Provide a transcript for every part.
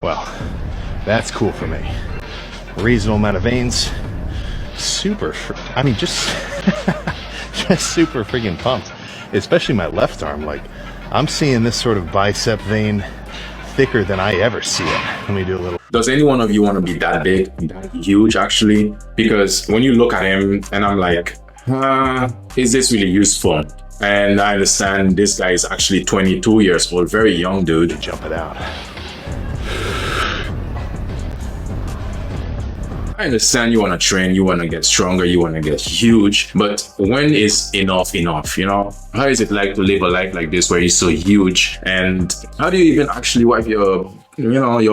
Well, that's cool for me. Reasonable amount of veins. Super, I mean, just super freaking pumped. Especially my left arm. Like, I'm seeing this sort of bicep vein thicker than I ever see it. Let me do a little. Does any one of you want to be that big, that huge actually? Because when you look at him and I'm like, is this really useful? And I understand this guy is actually 22 years old, very young dude. Jump it out. I understand you want to train, you want to get stronger, you want to get huge, but when is enough, you know? How is it like to live a life like this where you're so huge? And how do you even actually wipe your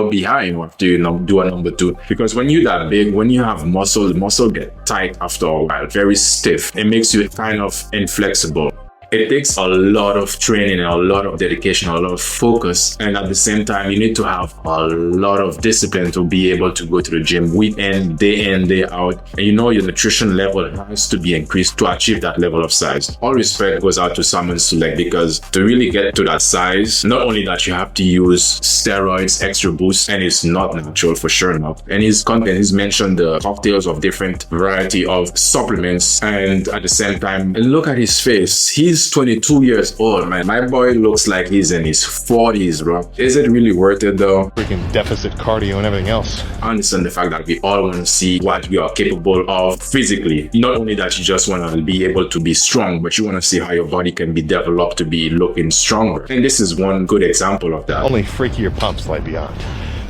behind after you do a number 2? Because when you're that big, when you have muscle get tight after a while, very stiff. It makes you kind of inflexible. It takes a lot of training, a lot of dedication, a lot of focus, and at the same time you need to have a lot of discipline to be able to go to the gym week in, day out. And your nutrition level has to be increased to achieve that level of size. All respect goes out to Simon Sulek, because to really get to that size, not only that you have to use steroids, extra boosts, and it's not natural, for sure not. And his content, he's mentioned the cocktails of different variety of supplements, and at the same time, look at his face. He's 22 years old, man. My boy looks like he's in his 40s, bro. Is it really worth it though? Freaking deficit cardio and everything else. I understand the fact that we all want to see what we are capable of physically. Not only that you just want to be able to be strong, but you want to see how your body can be developed to be looking stronger. And this is one good example of that. Only freakier pumps lie beyond.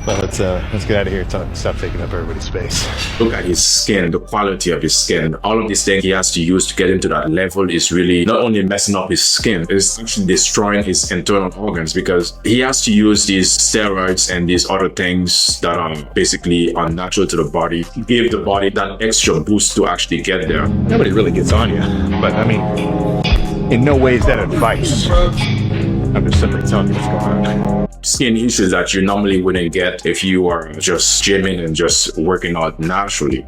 But let's get out of here and stop taking up everybody's space. Look at his skin, the quality of his skin. All of these things he has to use to get into that level is really not only messing up his skin, it's actually destroying his internal organs, because he has to use these steroids and these other things that are basically unnatural to the body, give the body that extra boost to actually get there. Nobody really gets on you, but I mean, in no way is that advice. I'm just simply telling you what's going on. Skin issues that you normally wouldn't get if you are just gymming and just working out naturally.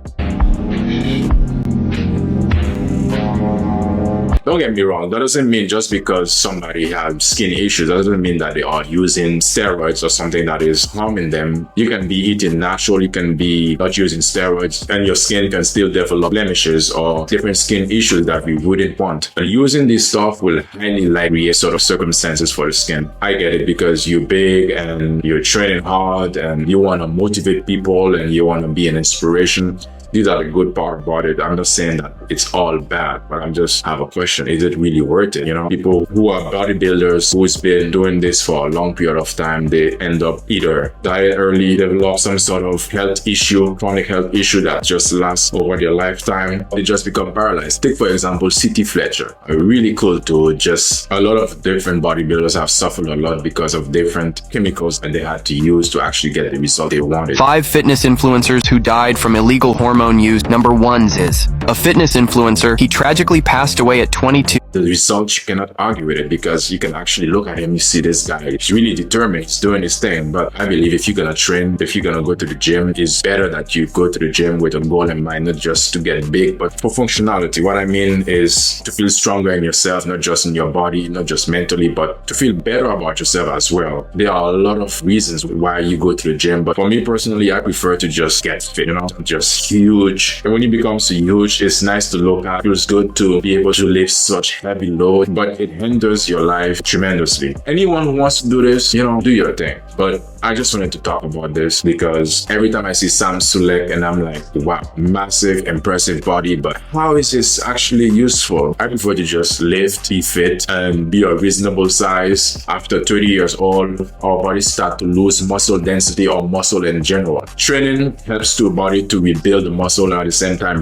Don't get me wrong, that doesn't mean just because somebody has skin issues, that doesn't mean that they are using steroids or something that is harming them. You can be eating natural, you can be not using steroids, and your skin can still develop blemishes or different skin issues that we wouldn't want. And using this stuff will highly likely sort of circumstances for the skin. I get it, because you're big and you're training hard and you want to motivate people and you want to be an inspiration. These are the good part about it. I'm not saying that it's all bad, but I just have a question. Is it really worth it? People who are bodybuilders who's been doing this for a long period of time, they end up either die early, develop some sort of health issue, chronic health issue that just lasts over their lifetime. They just become paralyzed. Take, for example, C.T. Fletcher. A really cool dude. Just a lot of different bodybuilders have suffered a lot because of different chemicals that they had to use to actually get the result they wanted. 5 fitness influencers who died from illegal hormone use. Number 1 is a fitness influencer. He tragically passed away at 22. The results, you cannot argue with it, because you can actually look at him, you see this guy, he's really determined, he's doing his thing. But I believe if you're gonna train, if you're gonna go to the gym, it's better that you go to the gym with a goal in mind, not just to get big, but for functionality. What I mean is to feel stronger in yourself, not just in your body, not just mentally, but to feel better about yourself as well. There are a lot of reasons why you go to the gym, but for me personally, I prefer to just get fit, just huge. And when you become so huge, it's nice to look at, it feels good to be able to lift such heavy load, but it hinders your life tremendously. Anyone who wants to do this, do your thing. But I just wanted to talk about this because every time I see Sam Sulek and I'm like, wow, massive, impressive body, but how is this actually useful? I prefer to just lift, be fit, and be a reasonable size. After 30 years old, our bodies start to lose muscle density or muscle in general. Training helps the body to rebuild the muscle, and at the same time,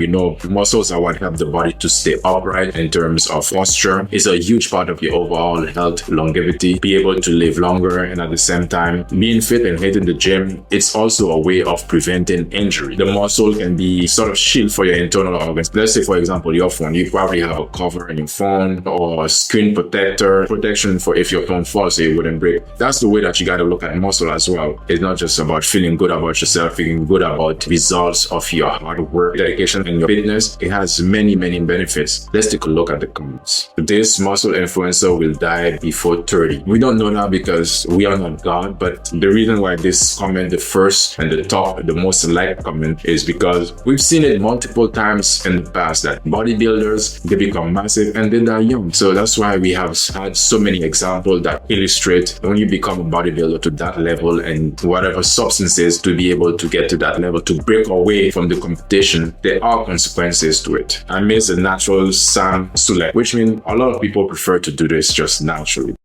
muscles are what help the body to stay upright in terms of posture. It's a huge part of your overall health, longevity, be able to live longer, and at the same time, being fit and hitting the gym, it's also a way of preventing injury. The muscle can be sort of shield for your internal organs. Let's say, for example, your phone, you probably have a cover in your phone or a screen protection for if your phone falls so it wouldn't break. That's the way that you got to look at muscle as well. It's not just about feeling good about yourself, feeling good about results of your hard work, dedication, and your fitness. It has many, many benefits. Let's take a look at the comments. This muscle influencer will die before 30. We don't know now because we are not God, but the reason why this comment, the first and the most liked comment, is because we've seen it multiple times in the past that bodybuilders, they become massive and they die young. So that's why we have had so many examples that illustrate when you become a bodybuilder to that level and whatever substances to be able to get to that level, to break away from the competition, there are consequences to it. I mean, it's a natural sang select, which means a lot of people prefer to do this just naturally.